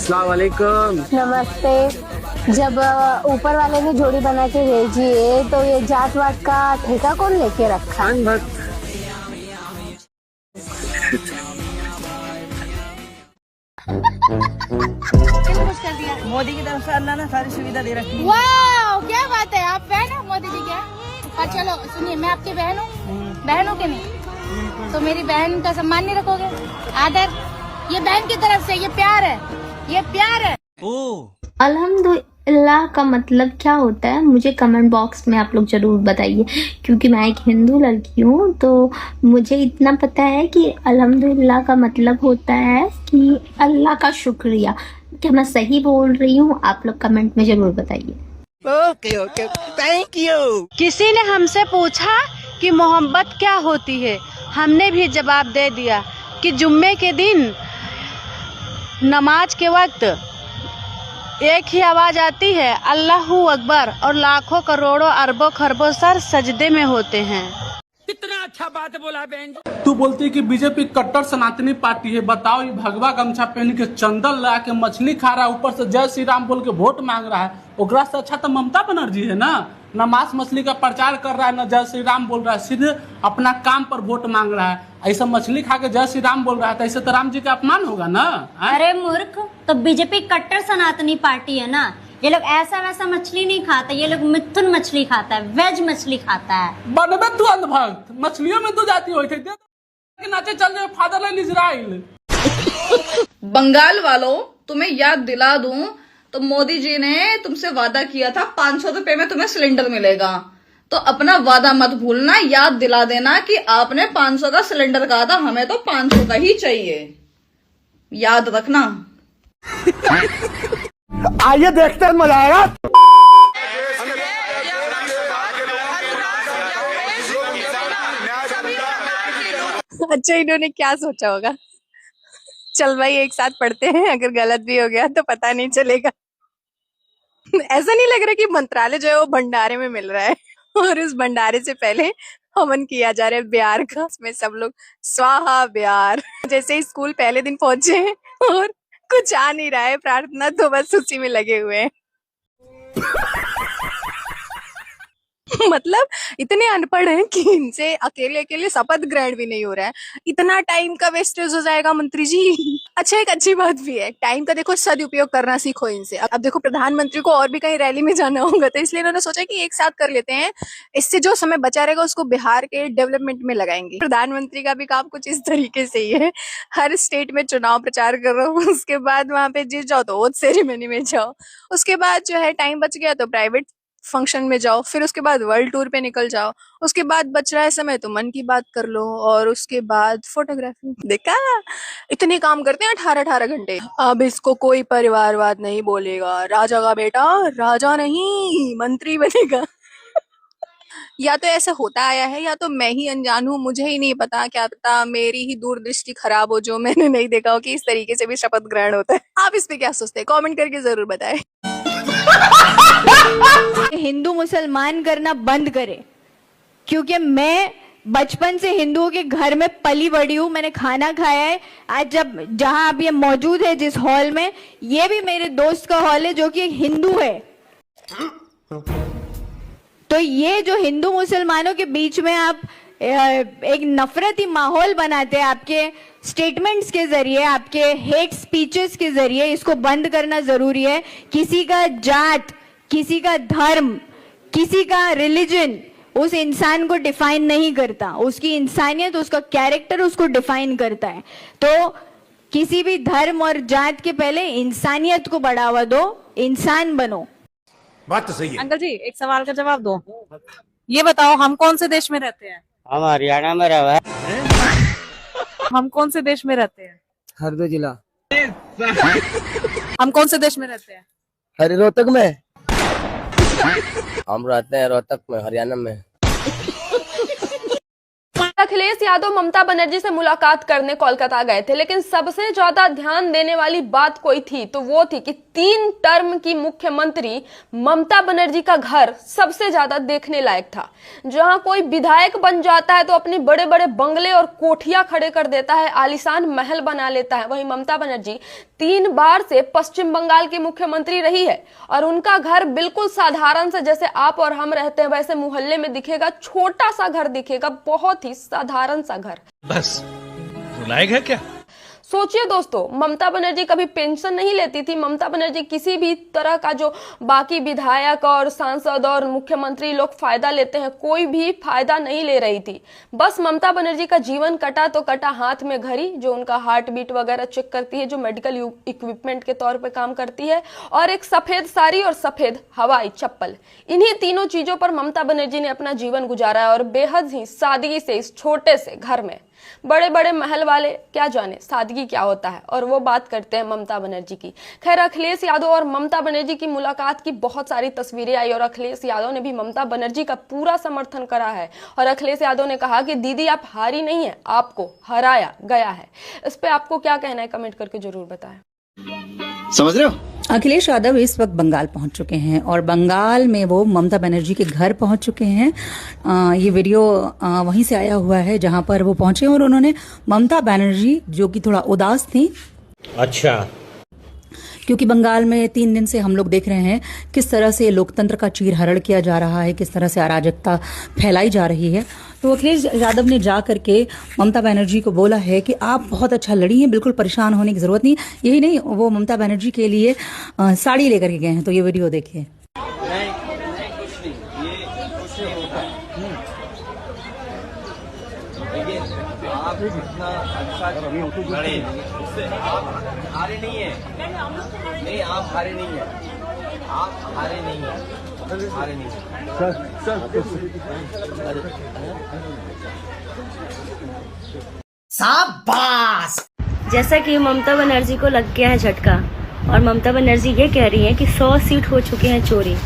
अस्सलाम वालेकुम। नमस्ते। जब ऊपर वाले ने जोड़ी बना के भेजी है तो ये जात वात का ठेका कौन लेके रखा? खान भक्त। मोदी की तरफ से अल्लाह ने सारी सुविधा दे रखी है। वाह, क्या बात है, आप फैन है मोदी जी के? पर चलो सुनिए, मैं आपकी बहन हूँ, बहन हूँ कि नहीं? तो मेरी बहन का सम्मान नहीं रखोगे? आदर, ये बहन की तरफ से, ये प्यार है, ये प्यार है। अल्हम्दुलिल्लाह का मतलब क्या होता है मुझे कमेंट बॉक्स में आप लोग ज़रूर बताइए, क्योंकि मैं एक हिंदू लड़की हूँ तो मुझे इतना पता है कि अल्हम्दुलिल्लाह का मतलब होता है कि अल्लाह का शुक्रिया। क्या मैं सही बोल रही हूँ? आप लोग कमेंट में ज़रूर बताइए। Okay okay, thank you. किसी ने हमसे पूछा कि मोहब्बत क्या होती है, हमने भी जवाब दे दिया कि जुम्मे के दिन नमाज के वक्त एक ही आवाज आती है, अल्लाहू अकबर, और लाखों करोड़ों अरबों खरबों सर सजदे में होते हैं। कितना अच्छा बात बोला बहन। तू बोलती है कि बीजेपी कट्टर सनातनी पार्टी है। बताओ, ये भगवा गमछा पहन के चंदन लगा के मछली खा रहा है, ऊपर से जय श्री राम बोल के वोट मांग रहा है। ओकरा से अच्छा तो ममता बनर्जी है ना। न मांस मछली का प्रचार कर रहा है, न जय श्री राम बोल रहा है, सीधे अपना काम पर वोट मांग रहा है। ऐसा मछली खा के जय श्री राम बोल रहा है तो ऐसे तो राम जी का अपमान होगा ना। अरे मूर्ख, तो बीजेपी कट्टर सनातनी पार्टी है ना। ये लोग ऐसा वैसा मछली नहीं खाता, ये लोग मिथुन मछली खाता है, वेज मछली खाता है। बनबे तू अंधभक्त, मछलियों में तू जाती हुई थे नाचे चल रहे फादरलैंड इजराइल। बंगाल वालों, तुम्हें याद दिला दूं तो मोदी जी ने तुमसे वादा किया था 500 रुपए में तुम्हें सिलेंडर मिलेगा। तो अपना वादा मत भूलना, याद दिला देना कि आपने 500 का सिलेंडर कहा था, हमें तो 500 का ही चाहिए, याद रखना। आइए देखते हैं, मजा आएगा। अच्छा, इन्होंने क्या सोचा होगा? चल भाई, एक साथ पढ़ते हैं, अगर गलत भी हो गया तो पता नहीं चलेगा। ऐसा नहीं लग रहा कि मंत्रालय जो है वो भंडारे में मिल रहा है और उस भंडारे से पहले हवन किया जा रहा है बिहार का। इसमें सब लोग स्वाहा बिहार, जैसे ही स्कूल पहले दिन पहुंचे हैं और कुछ आ नहीं रहा है प्रार्थना, तो बस उसी में लगे हुए हैं। मतलब इतने अनपढ़ हैं कि इनसे अकेले अकेले शपथ ग्रहण भी नहीं हो रहा है। इतना टाइम का वेस्टेज हो जाएगा मंत्री जी। अच्छा, एक अच्छी बात भी है, टाइम का देखो सदुपयोग करना सीखो इनसे। अब देखो, प्रधानमंत्री को और भी कहीं रैली में जाना होगा, तो इसलिए इन्होंने सोचा कि एक साथ कर लेते हैं, इससे जो समय बचा रहेगा उसको बिहार के डेवलपमेंट में लगाएंगे। प्रधानमंत्री का भी काम कुछ इस तरीके से ही है, हर स्टेट में चुनाव प्रचार करो, उसके बाद वहां पे जीत जाओ तो वोट सेरेमनी में जाओ, उसके बाद जो है टाइम बच गया तो प्राइवेट फंक्शन में जाओ, फिर उसके बाद वर्ल्ड टूर पे निकल जाओ, उसके बाद बच रहा है समय तो मन की बात कर लो, और उसके बाद फोटोग्राफी। देखा, इतने काम करते हैं 18-18 घंटे। अब इसको कोई परिवारवाद नहीं बोलेगा, राजा का बेटा राजा नहीं मंत्री बनेगा। या तो ऐसा होता आया है या तो मैं ही अनजान हूँ, मुझे ही नहीं पता। क्या पता मेरी ही दूरदृष्टि खराब हो जो मैंने नहीं देखा हो कि इस तरीके से भी शपथ ग्रहण होता है। आप इस पे क्या सोचते हैं? कमेंट करके जरूर बताएं। हिंदू मुसलमान करना बंद करे, क्योंकि मैं बचपन से हिंदुओं के घर में पली बड़ी हूँ, मैंने खाना खाया है। आज जब जहां आप ये मौजूद है जिस हॉल में, ये भी मेरे दोस्त का हॉल है जो कि हिंदू है। तो ये जो हिंदू मुसलमानों के बीच में आप एक नफरती माहौल बनाते हैं आपके स्टेटमेंट्स के जरिए, आपके हेट स्पीचेस के जरिए, इसको बंद करना जरूरी है। किसी का जात, किसी का धर्म, किसी का रिलीजन उस इंसान को डिफाइन नहीं करता, उसकी इंसानियत, उसका कैरेक्टर उसको डिफाइन करता है। तो किसी भी धर्म और जात के पहले इंसानियत को बढ़ावा दो, इंसान बनो। बात तो सही है। अंकल जी, एक सवाल का जवाब दो। ये बताओ, हम कौन से देश में रहते हैं? हम हरियाणा में रहे हैं। हम कौन से देश में रहते हैं? हरदोई जिला। हम कौन से देश में रहते हैं? हरी रोहतक में। हम रहते हैं रोहतक में, हरियाणा में। अखिलेश यादव ममता बनर्जी से मुलाकात करने कोलकाता गए थे, लेकिन सबसे ज्यादा ध्यान देने वाली बात कोई थी तो वो थी कि 3 टर्म की मुख्यमंत्री ममता बनर्जी का घर सबसे ज्यादा देखने लायक था। जहां कोई विधायक बन जाता है तो अपने बड़े बड़े बंगले और कोठियां खड़े कर देता है, आलीशान महल बना लेता है। वहीं ममता बनर्जी 3 बार से पश्चिम बंगाल की मुख्यमंत्री रही है और उनका घर बिल्कुल साधारण सा, जैसे आप और हम रहते हैं वैसे मोहल्ले में दिखेगा, छोटा सा घर दिखेगा, बहुत ही साधारण सा घर। बस रुलाएगा क्या? सोचिए दोस्तों, ममता बनर्जी कभी पेंशन नहीं लेती थी। ममता बनर्जी किसी भी तरह का जो बाकी विधायक और सांसद और मुख्यमंत्री लोग फायदा लेते हैं, कोई भी फायदा नहीं ले रही थी। बस ममता बनर्जी का जीवन कटा तो कटा हाथ में घड़ी जो उनका हार्ट बीट वगैरह चेक करती है, जो मेडिकल इक्विपमेंट के तौर पे काम करती है, और एक सफेद साड़ी और सफेद हवाई चप्पल। इन्हीं तीनों चीजों पर ममता बनर्जी ने अपना जीवन गुजारा है और बेहद ही सादगी से इस छोटे से घर में। बड़े बड़े महल वाले क्या जाने सादगी क्या होता है, और वो बात करते हैं ममता बनर्जी की। खैर, अखिलेश यादव और ममता बनर्जी की मुलाकात की बहुत सारी तस्वीरें आई और अखिलेश यादव ने भी ममता बनर्जी का पूरा समर्थन करा है। और अखिलेश यादव ने कहा कि दीदी आप हारी नहीं है, आपको हराया गया है। इस पे आपको क्या कहना है, कमेंट करके जरूर बताएं। समझ रहे हो? अखिलेश यादव इस वक्त बंगाल पहुंच चुके हैं और बंगाल में वो ममता बनर्जी के घर पहुंच चुके हैं। ये वीडियो वहीं से आया हुआ है जहां पर वो पहुंचे और उन्होंने ममता बनर्जी जो कि थोड़ा उदास थी, अच्छा, क्योंकि बंगाल में 3 दिन से हम लोग देख रहे हैं किस तरह से लोकतंत्र का चीरहरण किया जा रहा है, किस तरह से अराजकता फैलाई जा रही है। तो अखिलेश यादव ने जा करके ममता बनर्जी को बोला है कि आप बहुत अच्छा लड़ी हैं, बिल्कुल परेशान होने की जरूरत नहीं। यही नहीं, वो ममता बनर्जी के लिए साड़ी लेकर के गए हैं। तो ये वीडियो देखिए। आप इतना अच्छा लड़े, उससे आप हारे नहीं है। नहीं, आप हारे नहीं है, आप हारे नहीं है, हारे नहीं है। शाबाश। जैसा कि ममता बनर्जी को लग गया है झटका और ममता बनर्जी ये कह रही है कि 100 सीट हो चुके हैं चोरी,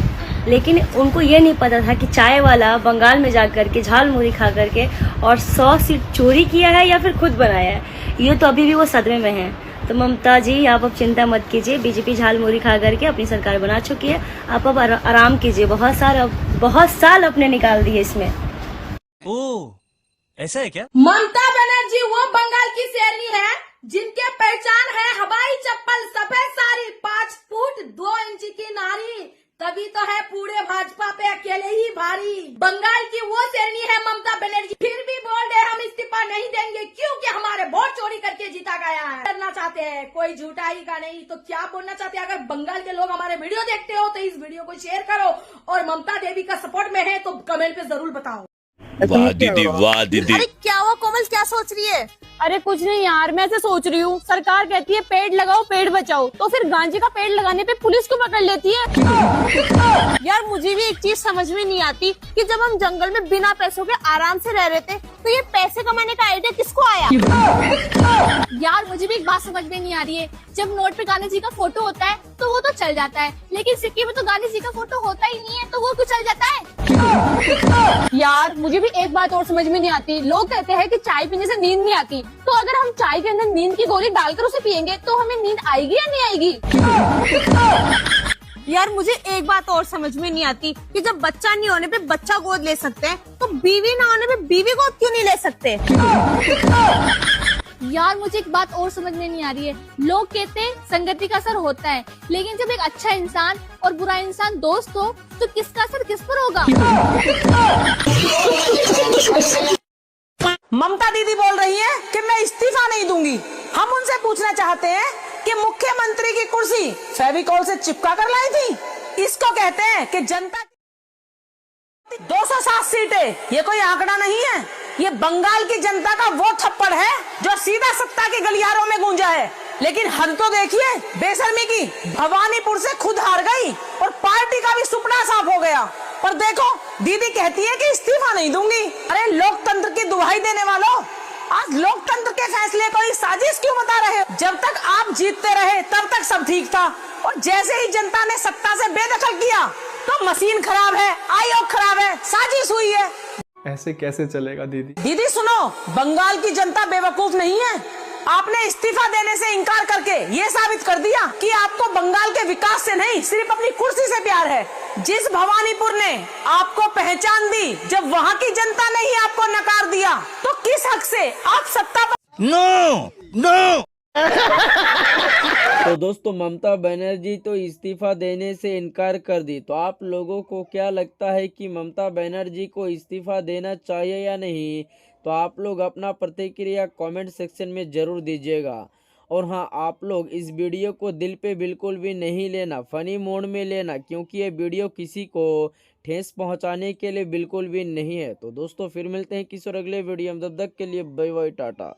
लेकिन उनको ये नहीं पता था कि चाय वाला बंगाल में जाकर के झाल मुड़ी खा करके और 100 सीट चोरी किया है या फिर खुद बनाया है। ये तो अभी भी वो सदमे में है। तो ममता जी, आप अब चिंता मत कीजिए, बीजेपी झाल मुड़ी खा करके अपनी सरकार बना चुकी है। आप अब आराम कीजिए, बहुत साल अपने निकाल दिए इसमें। ओह, ऐसा है क्या? ममता बनर्जी वो बंगाल की शेरनी है जिनके पहचान है हवाई चप्पल, सफेद साड़ी, 5 फुट 2 इंच की नारी, तभी तो है पूरे भाजपा पे अकेले ही भारी। बंगाल की वो शेरनी है ममता बनर्जी, फिर भी बोल रहे हम इस्तीफा नहीं देंगे क्योंकि हमारे वोट चोरी करके जीता गया है। करना चाहते हैं, कोई झूठाई का नहीं तो क्या बोलना चाहते हैं? अगर बंगाल के लोग हमारे वीडियो देखते हो तो इस वीडियो को शेयर करो और ममता देवी का सपोर्ट में है तो कमेंट पे जरूर बताओ। वाह दीदी, वाह दीदी। अरे क्या हुआ कोमल, क्या सोच रही है? अरे कुछ नहीं यार, मैं ऐसे सोच रही हूँ, सरकार कहती है पेड़ लगाओ पेड़ बचाओ, तो फिर गांजे का पेड़ लगाने पे पुलिस को पकड़ लेती है। यार मुझे भी एक चीज समझ में नहीं आती कि जब हम जंगल में बिना पैसों के आराम से रह रहे थे तो ये पैसे कमाने का आइडिया किसको आया? यार मुझे भी एक बात समझ में नहीं आ रही है, जब नोट पे गांधी जी का फोटो होता है तो वो तो चल जाता है, लेकिन सिक्के में तो गांधी जी का फोटो होता ही नहीं है तो वो क्यों चल जाता है? यार मुझे भी एक बात और समझ में नहीं आती, लोग कहते हैं कि चाय पीने से नींद नहीं आती, तो अगर हम चाय के अंदर नींद की गोली डालकर उसे पियेंगे तो हमें नींद आएगी या नहीं आएगी? यार मुझे एक बात और समझ में नहीं आती कि जब बच्चा नहीं होने पे बच्चा गोद ले सकते हैं तो बीवी ना होने पे बीवी गोद क्यों नहीं ले सकते? यार मुझे एक बात और समझ में नहीं आ रही है, लोग कहते हैं संगति का असर होता है, लेकिन जब एक अच्छा इंसान और बुरा इंसान दोस्त हो तो किसका असर किस पर होगा? ममता दीदी बोल रही है कि मैं इस्तीफा नहीं दूंगी। हम उनसे पूछना चाहते हैं कि मुख्यमंत्री की कुर्सी फेविकॉल से चिपका कर लाई थी, इसको कहते हैं कि जनता 207 सीटें ये कोई आंकड़ा नहीं है, ये बंगाल की जनता का वो थप्पड़ है जो सीधा सत्ता के गलियारों में गूंजा है। लेकिन हद तो देखिए बेशर्मी की, भवानीपुर से खुद हार गई और पार्टी का भी सुपना साफ हो गया। पर देखो दीदी कहती है कि इस्तीफा नहीं दूंगी। अरे लोकतंत्र की दुहाई देने वालों, आज लोकतंत्र के फैसले को ही साजिश क्यों बता रहे हो? जब तक आप जीतते रहे तब तक सब ठीक था, और जैसे ही जनता ने सत्ता से बेदखल किया तो मशीन खराब है, आयोग खराब है, साजिश हुई है। ऐसे कैसे चलेगा दीदी? दीदी सुनो, बंगाल की जनता बेवकूफ नहीं है। आपने इस्तीफा देने से इनकार करके ये साबित कर दिया कि आपको बंगाल के विकास से नहीं, सिर्फ अपनी कुर्सी से प्यार है। जिस भवानीपुर ने आपको पहचान दी, जब वहाँ की जनता ने ही आपको नकार दिया, तो किस हक से आप सत्ता पर? नो। तो दोस्तों, ममता बनर्जी तो इस्तीफा देने से इनकार कर दी। तो आप लोगों को क्या लगता है कि ममता बनर्जी को इस्तीफा देना चाहिए या नहीं? तो आप लोग अपना प्रतिक्रिया कमेंट सेक्शन में ज़रूर दीजिएगा। और हाँ, आप लोग इस वीडियो को दिल पे बिल्कुल भी नहीं लेना, फ़नी मोड में लेना, क्योंकि ये वीडियो किसी को ठेस पहुंचाने के लिए बिल्कुल भी नहीं है। तो दोस्तों, फिर मिलते हैं किसी और अगले वीडियो में। तब तक के लिए बाय बाय, टाटा।